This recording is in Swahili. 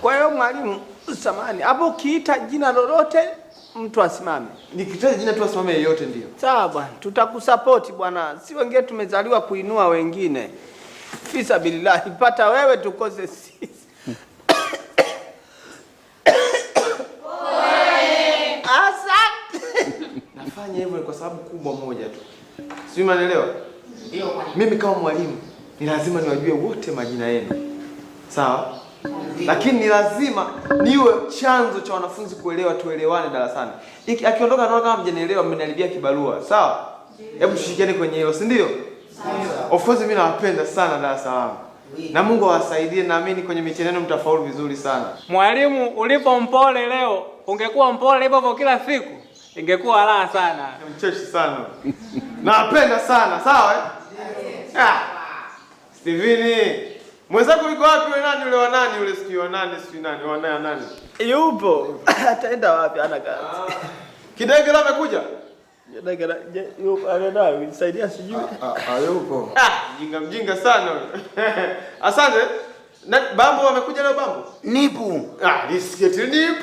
Kwa hiyo mwalimu, samahani, hapo ukiita jina lolote mtu asimame. Nikitaja jina tu asimame yeyote ndio. Sawa bwana, tutakusupport bwana. Si wengine tumezaliwa kuinua wengine. Fisa billahi, pata wewe tukose sisi. Asante. Nafanya hivyo kwa sababu kubwa moja tu. Sio, umeelewa? Ndio mwalimu. Mimi kama mwalimu ni lazima niwajue wote majina yenu. Sawa? Lakini ni lazima niwe chanzo cha wanafunzi kuelewa, tuelewane darasani. Akiondoka naona kama mjanielewa, mmeniharibia kibarua. Sawa? Hebu tushirikiane kwenye hilo, si ndio? Sawa. Of course mimi nawapenda sana darasa langu. Na Mungu awasaidie, naamini kwenye mitihani yenu mtafaulu vizuri sana. Mwalimu, ulipo mpole leo, ungekuwa mpole hivyo kila siku, ingekuwa raha sana. Mcheshi sana. Nawapenda sana, sawa eh? Steveni, mwenzako yuko wapi? Wewe nani yule wa nani yule, sikio nani, sikio nani, wa nani? Yupo. Ataenda wapi? Ana kazi. Kidege la amekuja? Kidege la yupo, anaenda nisaidia sijui. Yupo. Mjinga sana wewe. Asante. Na Bambo amekuja leo Bambo? Nipo. Nisiketi nipo.